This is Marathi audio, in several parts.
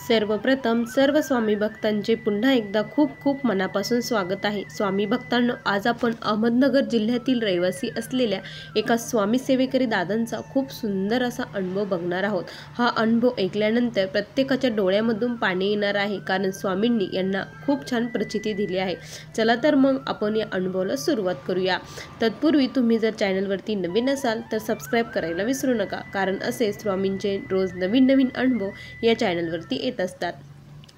सर्वप्रथम सर्व स्वामी भक्तांचे पुन्हा एकदा खूप खूप मनापासून स्वागत आहे। स्वामी भक्तांनो, आज आपण अहमदनगर जिल्ह्यातील रहिवासी असलेल्या एका स्वामी सेवेकरी दादांचा खूप सुंदर असा अनुभव बघणार आहोत। हा अनुभव ऐकल्यानंतर प्रत्येकाच्या डोळ्यामधून पाणी येणार आहे, कारण स्वामींनी यांना खूप छान प्रचिती दिली आहे। चला तर मग आपण या अनुभवाला सुरुवात करूया। तत्पूर्वी तुम्ही जर चॅनलवरती नवीन असाल तर सबस्क्राइब करायला विसरू नका, कारण असे स्वामींचे रोज नवीन नवीन अनुभव या चॅनलवरती येत असतात।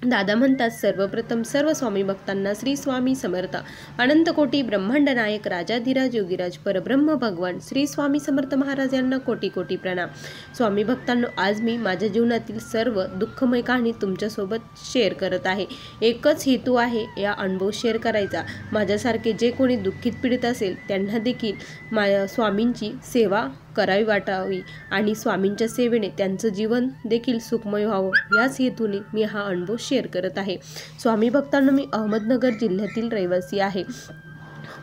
दादा म्हणतात, सर्वप्रथम सर्व स्वामी भक्तांना श्री स्वामी समर्थ। अनंत कोटी ब्रह्मांड नायक राजाधिराज योगीराज परब्रह्म भगवान श्री स्वामी समर्थ महाराज यांना कोटी कोटी प्रणाम। स्वामी भक्तांनो, आज मी माझ्या जीवनातील सर्व दुःखमय कहाणी तुमच्यासोबत शेअर करत आहे। एकच हेतू आहे या अनुभव शेअर करायचा। माझ्यासारखे जे कोणी दुःखित पीडित असेल त्यांना देखील स्वामींची सेवा करावी वाटावी आणि स्वामींच्या सेवेने त्यांचं जीवन देखील सुखमय व्हावं, याच हेतूने मी हा अनुभव शेअर करत आहे। स्वामी भक्तांनो, मी अहमदनगर जिल्ह्यातील रहिवासी आहे।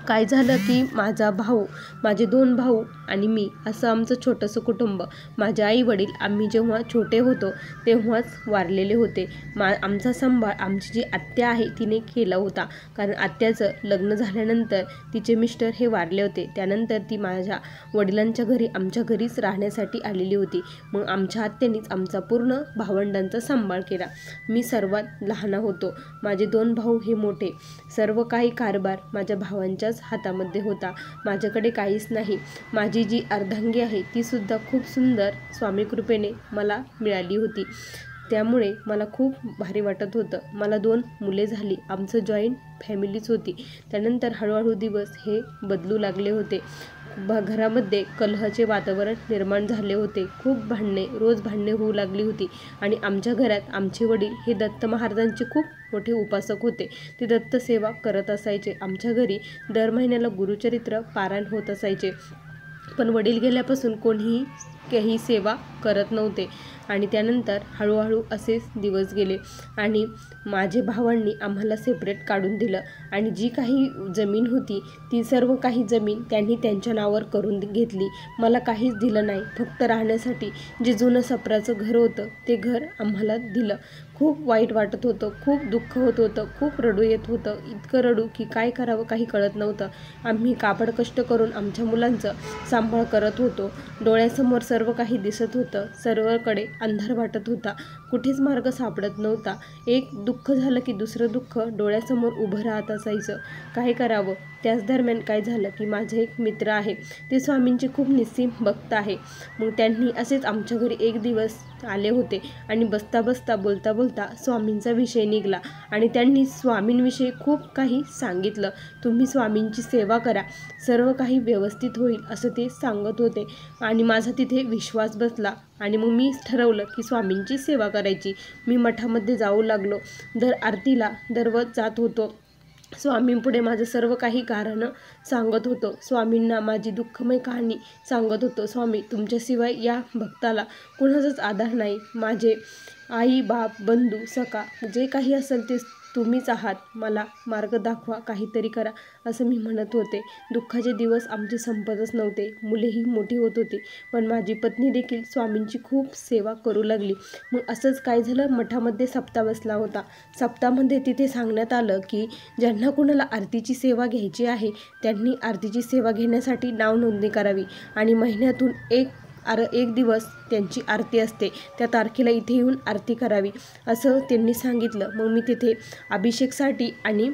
काय झालं की माझा भाऊ, माझे 2 भाऊ आणि मी असं आमचं छोटंसं कुटुंब। माझे आई वडील आम्ही जेव्हा छोटे होतो तेव्हाच वारलेले होते। आमचा सांभाळ आमची जी आत्या आहे तिने केला होता, कारण आत्याचं लग्न झाल्यानंतर तिचे मिस्टर हे वारले होते। त्यानंतर ती माझ्या वडिलांच्या घरी आमच्या घरीच राहण्यासाठी आलेली होती। मग आमच्या आत्यानेच आमचा पूर्ण भावंडांचा सांभाळ केला। मी सर्वात लहान होतो, माझे 2 भाऊ हे मोठे। सर्व काही कारभार माझ्या भावांच्याच हातामध्ये होता, माझ्याकडे काहीच नाही। माझी जी अर्धांगी आहे ती सुद्धा खूप सुंदर स्वामी कृपेने मला मिळाली होती, त्यामुळे मला खूप भारी वाटत होतं। मला 2 मुले झाली, आमचं जॉईंट फॅमिलीच होती। त्यानंतर हळूहळू दिवस हे बदलू लागले होते। घरामध्ये कलहाचे वातावरण निर्माण झाले होते। खूप भांडणे, रोज भांडणे होऊ लागली होती। आणि आमच्या घरात आमचे वडील हे दत्त महाराजांचे खूप मोठे उपासक होते। ते दत्त सेवा करत असायचे। आमच्या घरी दर महिन्याला गुरुचरित्र पारायण होत असायचे, पण वडील गेल्यापासून कोणीही काही सेवा करत नव्हते। आणि त्यानंतर हळूहळू असेच दिवस गेले आणि माझे भावांनी आम्हाला सेपरेट काढून दिलं आणि जी काही जमीन होती ती सर्व काही जमीन त्यांनी त्यांच्या नावावर करून घेतली। मला काहीच दिलं नाही, फक्त राहण्यासाठी जे जुनं सपराचं घर होतं ते घर आम्हाला दिलं। खूप वाईट वाटत होतं, खूप दुःख होत होतं, खूप रडू येत होतं, इतकं रडू की काय करावं काही कळत नव्हतं। आम्ही काबड कष्ट करून आमच्या मुलांचं सांभाळ करत होतो। डोळ्यासमोर सर्व काही दिसत होतं, सर्वकडे अंधार वाटत होता, कुठेच मार्ग सापडत नव्हता। एक दुःख झालं की दुसरं दुःख डोळ्यासमोर उभं राहत असायचं, काय करावं। त्याच दरम्यान काय झालं की माझे एक मित्र आहे, ते स्वामींचे खूप निस्सीम भक्त आहे। मग त्यांनी असेच आमच्या घरी एक दिवस आले होते आणि बसता बसता बोलता बोलता स्वामींचा विषय निघाला आणि त्यांनी स्वामींविषयी खूप काही सांगितलं। तुम्ही स्वामींची सेवा करा, सर्व काही व्यवस्थित होईल असं ते सांगत होते आणि माझा तिथे विश्वास बसला आणि मग मी ठरवलं की स्वामींची सेवा करायची। मी मठामध्ये जाऊ लागलो, दर आरतीला दररोज जात होतो। स्वामींपुढे माझं सर्व काही गाऱ्हाणं सांगत होतं, स्वामींना माझी दुःखमय कहाणी सांगत होतो। स्वामी, तुमच्याशिवाय या भक्ताला कोणाचाच आधार नाही, माझे आई बाप बंधू सखा जे काही असेल ते तुम्हीच आहात, मला मार्ग दाखवा, काहीतरी करा असं मी म्हणत होते। दुःखाचे दिवस आमचे संपतच नव्हते, मुलेही मोठी होत होती, पण माझी पत्नी देखील स्वामींची खूप सेवा करू लागली। मग असंच काय झालं, मठामध्ये सप्ताह बसला होता। सप्ताहामध्ये तिथे सांगण्यात आलं की ज्यांना कुणाला आरतीची सेवा घ्यायची आहे त्यांनी आरतीची सेवा घेण्यासाठी नाव नोंदणी करावी आणि महिन्यातून एक दिवस त्यांची आरती असते, त्या तारखेला इथे येऊन आरती करावी असं त्यांनी सांगितलं। मग मी तिथे अभिषेकसाठी आणि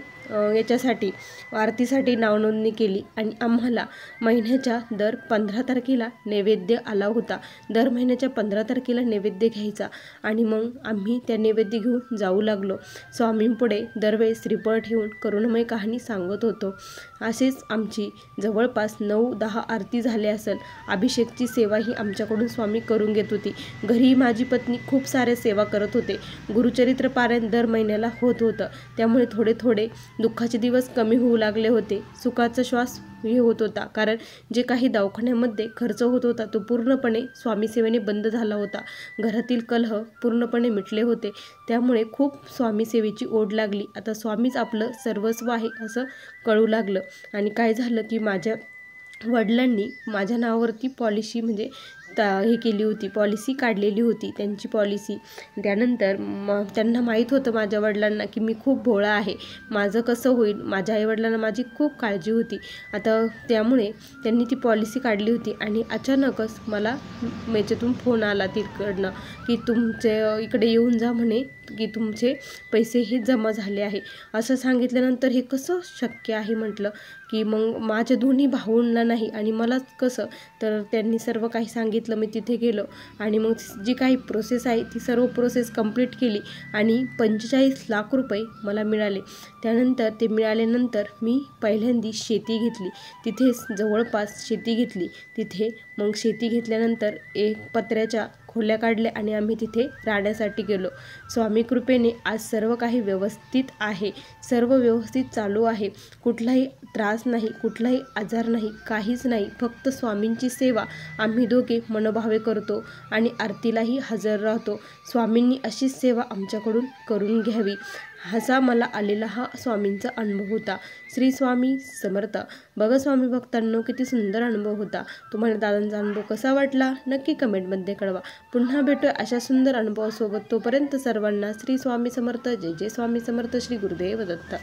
याच्यासाठी आरतीसाठी नाव नोंदणी केली आणि आम्हाला महिन्याच्या दर 15 तारखेला नैवेद्य आला होता। दर महिन्याच्या 15 तारखेला नैवेद्य घ्यायचा आणि मग आम्ही त्या नैवेद्य घेऊन जाऊ लागलो। स्वामींपुढे दरवेळेस श्रीफळ ठेवून करुणमय कहाणी सांगत होतो। असेच आमची जवळपास 9-10 आरती झाल्या असेल। अभिषेकची सेवाही आमच्याकडून स्वामी करून घेत होती। घरी माझी पत्नी खूप साऱ्या सेवा करत होते। गुरुचरित्र पारायण दर महिन्याला होत होतं, त्यामुळे थोडे थोडे दुःखाचे दिवस कमी होऊ लागले होते। सुखाचा श्वास हे होत होता, कारण जे काही दवाखान्यामध्ये खर्च होत होता तो पूर्णपणे स्वामी सेवेने बंद झाला होता। घरातील कलह पूर्णपणे मिटले होते, त्यामुळे खूप स्वामी सेवेची ओढ लागली। आता स्वामीच आपलं सर्वस्व आहे असं कळू लागलं आणि काय झालं की माझ्या वडिलांनी माझ्या नावावरती पॉलिसी म्हणजे हे केली होती, पॉलिसी काढलेली होती त्यांची पॉलिसी. त्यानंतर मग त्यांना माहीत होतं माझ्या वडिलांना की मी खूप भोळा आहे, माझं कसं होईल. माझ्या आईवडिलांना माझी खूप काळजी होती. आता त्यामुळे त्यांनी ती पॉलिसी काढली होती आणि अचानकच मला याच्यातून फोन आला तिकडनं की तुमचे इकडे येऊन जा म्हणे, की तुमचे पैसे हे जमा झाले आहे. असं सांगितल्यानंतर हे कसं शक्य आहे म्हटलं, की मग माझ्या दोन्ही भाऊंना नाही आणि मलाच कसं. तर त्यांनी सर्व काही सांगितलं. मी तिथे गेलो आणि मग जी काही प्रोसेस आहे ती सर्व प्रोसेस कंप्लीट केली आणि 45 लाख रुपये मला मिळाले. त्यानंतर ते मिळाल्यानंतर मी पहिल्यांदा शेती घेतली, तिथेच जवळपास शेती घेतली. तिथे मग शेती घेतल्यानंतर एक पत्र्याच्या खोल्या काढल्या आणि आम्ही तिथे राहण्यासाठी गेलो. स्वामी कृपेने आज सर्व काही व्यवस्थित आहे, सर्व व्यवस्थित चालू आहे. कुठलाही त्रास नाही, कुठलाही आजार नाही, काहीच नाही. फक्त स्वामींची सेवा आम्ही दोघे मनोभावे करतो आणि आरतीलाही हजर राहतो. स्वामींनी अशीच सेवा आमच्याकडून करून घ्यावी, असा मला आलेला हा स्वामींचा अनुभव होता. श्री स्वामी समर्थ. बघा स्वामी भक्तांनो, किती सुंदर अनुभव होता. तुम्हाला दादांचा अनुभव कसा वाटला नक्की कमेंटमध्ये कळवा. पुन्हा भेटूया अशा सुंदर अनुभवासोबत. तोपर्यंत सर्वांना श्री स्वामी समर्थ. जय जय स्वामी समर्थ. श्री गुरुदेव दत्त.